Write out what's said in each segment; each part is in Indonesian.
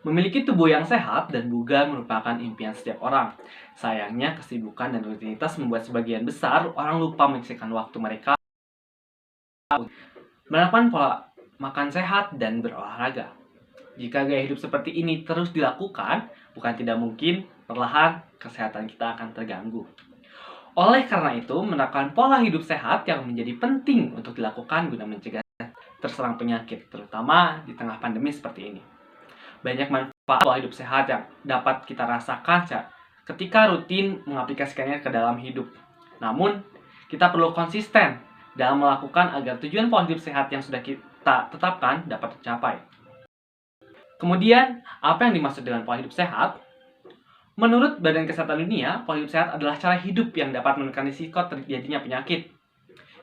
Memiliki tubuh yang sehat dan bugar merupakan impian setiap orang. Sayangnya, kesibukan dan rutinitas membuat sebagian besar orang lupa menyisihkan waktu mereka menerapkan pola makan sehat dan berolahraga. Jika gaya hidup seperti ini terus dilakukan, bukan tidak mungkin perlahan kesehatan kita akan terganggu. Oleh karena itu, menerapkan pola hidup sehat yang menjadi penting untuk dilakukan guna mencegah terserang penyakit, terutama di tengah pandemi seperti ini. Banyak manfaat pola hidup sehat yang dapat kita rasakan ketika rutin mengaplikasikannya ke dalam hidup. Namun, kita perlu konsisten dalam melakukan agar tujuan pola hidup sehat yang sudah kita tetapkan dapat tercapai. Kemudian, apa yang dimaksud dengan pola hidup sehat? Menurut Badan Kesehatan Dunia, pola hidup sehat adalah cara hidup yang dapat menekan risiko terjadinya penyakit.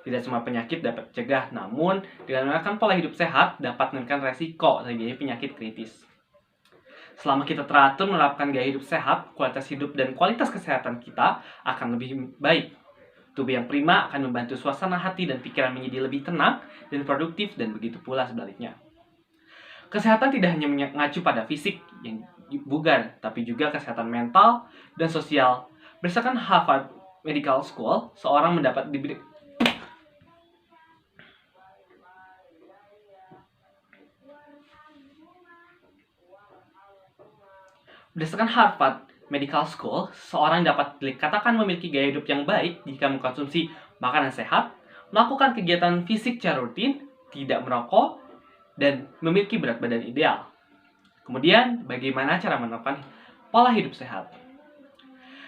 Tidak semua penyakit dapat dicegah, namun dengan menerapkan pola hidup sehat dapat menekan risiko terjadinya penyakit kritis. Selama kita teratur menerapkan gaya hidup sehat, kualitas hidup dan kualitas kesehatan kita akan lebih baik. Tubuh yang prima akan membantu suasana hati dan pikiran menjadi lebih tenang dan produktif, dan begitu pula sebaliknya. Kesehatan tidak hanya mengacu pada fisik yang bugar, tapi juga kesehatan mental dan sosial. Berdasarkan Harvard Medical School, seorang mendapat diberi Berdasarkan Harvard Medical School, seorang dapat dikatakan memiliki gaya hidup yang baik jika mengkonsumsi makanan sehat, melakukan kegiatan fisik secara rutin, tidak merokok, dan memiliki berat badan ideal. Kemudian, bagaimana cara menerapkan pola hidup sehat?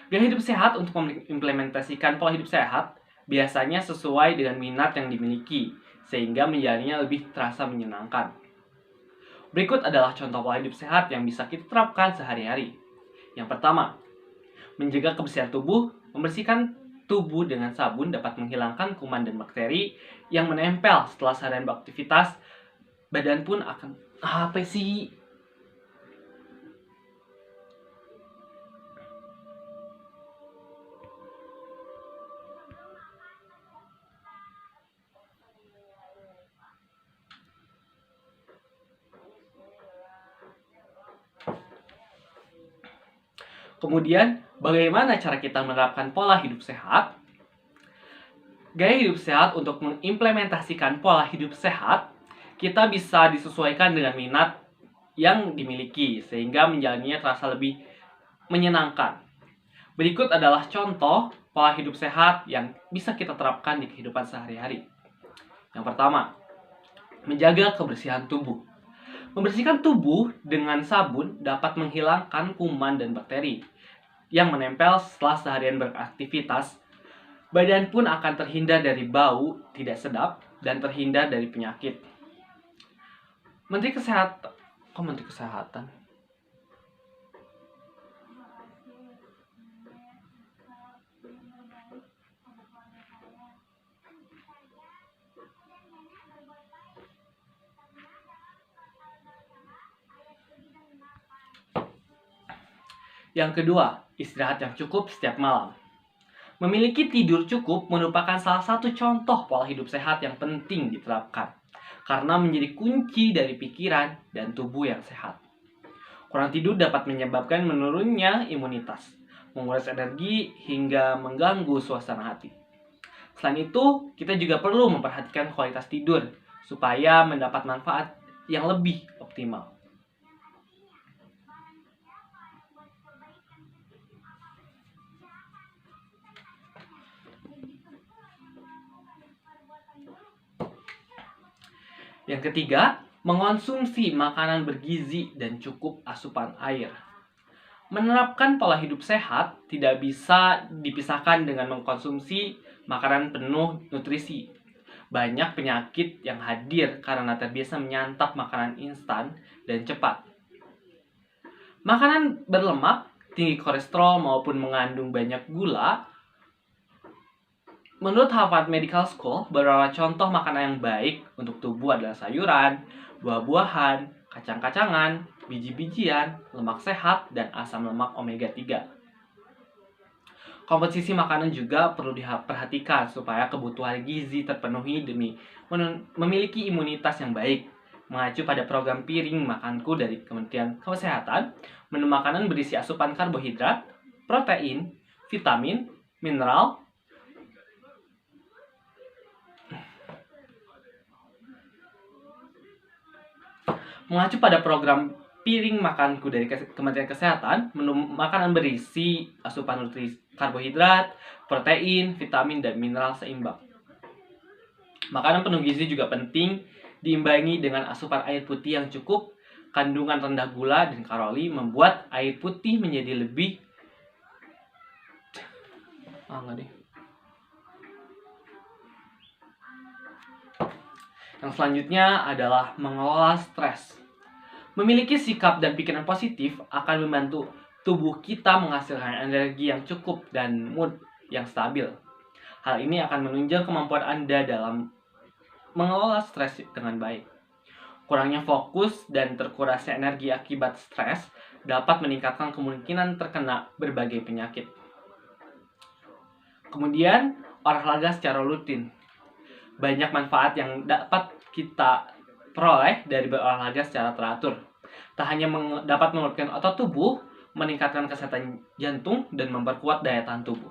Gaya hidup sehat untuk mengimplementasikan pola hidup sehat biasanya sesuai dengan minat yang dimiliki, sehingga menjalannya lebih terasa menyenangkan. Berikut adalah contoh pola hidup sehat yang bisa kita terapkan sehari-hari. Yang pertama, menjaga kebersihan tubuh. Membersihkan tubuh dengan sabun dapat menghilangkan kuman dan bakteri yang menempel setelah seharian beraktivitas. Badan pun akan... Apa sih? Kemudian, bagaimana cara kita menerapkan pola hidup sehat? Gaya hidup sehat untuk mengimplementasikan pola hidup sehat, kita bisa disesuaikan dengan minat yang dimiliki, sehingga menjalannya terasa lebih menyenangkan. Berikut adalah contoh pola hidup sehat yang bisa kita terapkan di kehidupan sehari-hari. Yang pertama, menjaga kebersihan tubuh. Membersihkan tubuh dengan sabun dapat menghilangkan kuman dan bakteri yang menempel setelah seharian beraktivitas. Badan pun akan terhindar dari bau tidak sedap dan terhindar dari penyakit. Menteri Kesehatan? Yang kedua, istirahat yang cukup setiap malam. Memiliki tidur cukup merupakan salah satu contoh pola hidup sehat yang penting diterapkan, karena menjadi kunci dari pikiran dan tubuh yang sehat. Kurang tidur dapat menyebabkan menurunnya imunitas, menguras energi, hingga mengganggu suasana hati. Selain itu, kita juga perlu memperhatikan kualitas tidur supaya mendapat manfaat yang lebih optimal. Yang ketiga, mengonsumsi makanan bergizi dan cukup asupan air. Menerapkan pola hidup sehat tidak bisa dipisahkan dengan mengkonsumsi makanan penuh nutrisi. Banyak penyakit yang hadir karena terbiasa menyantap makanan instan dan cepat. Makanan berlemak, tinggi kolesterol, maupun mengandung banyak gula. Menurut Harvard Medical School, beberapa contoh makanan yang baik untuk tubuh adalah sayuran, buah-buahan, kacang-kacangan, biji-bijian, lemak sehat, dan asam lemak omega 3. Komposisi makanan juga perlu diperhatikan supaya kebutuhan gizi terpenuhi demi memiliki imunitas yang baik, Mengacu pada program piring makanku dari Kementerian Kesehatan, menu makanan berisi asupan karbohidrat, protein, vitamin, mineral, mengacu pada program piring makanku dari Kementerian Kesehatan, menu makanan berisi asupan nutrisi karbohidrat, protein, vitamin, dan mineral seimbang. Makanan penuh gizi juga penting diimbangi dengan asupan air putih yang cukup. Kandungan rendah gula dan kalori membuat air putih menjadi lebih Yang selanjutnya adalah mengelola stres. Memiliki sikap dan pikiran positif akan membantu tubuh kita menghasilkan energi yang cukup dan mood yang stabil. Hal ini akan menunjang kemampuan Anda dalam mengelola stres dengan baik. Kurangnya fokus dan terkurasnya energi akibat stres dapat meningkatkan kemungkinan terkena berbagai penyakit. Kemudian, olahraga secara rutin. Banyak manfaat yang dapat kita peroleh dari berolahraga secara teratur. Tak hanya dapat menguatkan otot tubuh, meningkatkan kesehatan jantung, dan memperkuat daya tahan tubuh.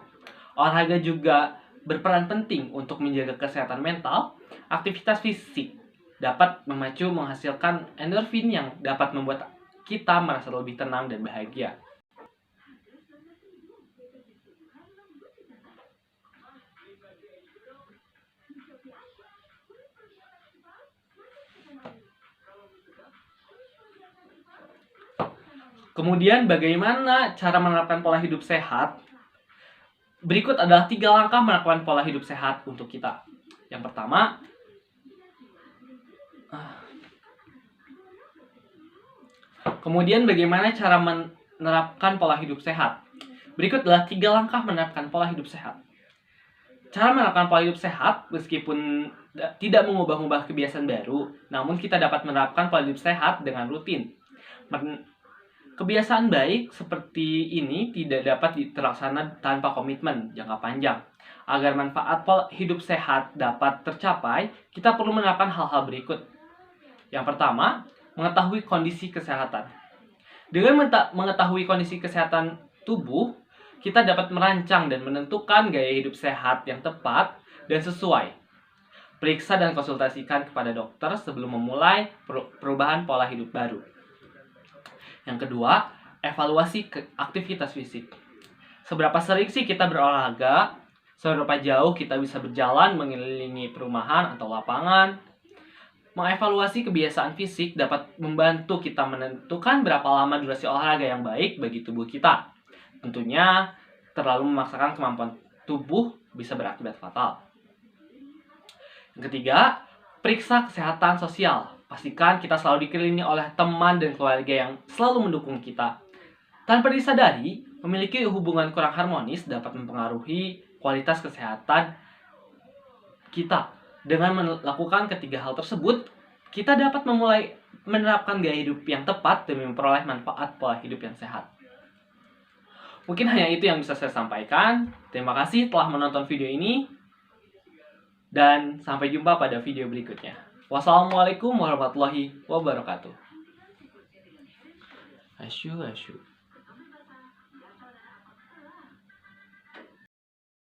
Olahraga juga berperan penting untuk menjaga kesehatan mental. Aktivitas fisik dapat menghasilkan endorfin yang dapat membuat kita merasa lebih tenang dan bahagia. Kemudian bagaimana cara menerapkan pola hidup sehat? Berikut adalah 3 langkah melakukan pola hidup sehat untuk kita. Yang pertama, kemudian bagaimana cara menerapkan pola hidup sehat? Berikut adalah 3 langkah menerapkan pola hidup sehat. Cara menerapkan pola hidup sehat, meskipun tidak mengubah-ubah kebiasaan baru, namun kita dapat menerapkan pola hidup sehat dengan rutin. Kebiasaan baik seperti ini tidak dapat terlaksana tanpa komitmen jangka panjang. Agar manfaat pola hidup sehat dapat tercapai, kita perlu menerapkan hal-hal berikut. Yang pertama, mengetahui kondisi kesehatan. Dengan mengetahui kondisi kesehatan tubuh, kita dapat merancang dan menentukan gaya hidup sehat yang tepat dan sesuai. Periksa dan konsultasikan kepada dokter sebelum memulai perubahan pola hidup baru. Yang kedua, evaluasi aktivitas fisik. Seberapa sering sih kita berolahraga? Seberapa jauh kita bisa berjalan mengelilingi perumahan atau lapangan? Mengevaluasi kebiasaan fisik dapat membantu kita menentukan berapa lama durasi olahraga yang baik bagi tubuh kita. Tentunya, terlalu memaksakan kemampuan tubuh bisa berakibat fatal. Yang ketiga, periksa kesehatan sosial. Pastikan kita selalu dikelilingi oleh teman dan keluarga yang selalu mendukung kita. Tanpa disadari, memiliki hubungan kurang harmonis dapat mempengaruhi kualitas kesehatan kita. Dengan melakukan ketiga hal tersebut, kita dapat memulai menerapkan gaya hidup yang tepat demi memperoleh manfaat pola hidup yang sehat. Mungkin hanya itu yang bisa saya sampaikan. Terima kasih telah menonton video ini. Dan sampai jumpa pada video berikutnya. Wassalamualaikum warahmatullahi wabarakatuh. Asyuk.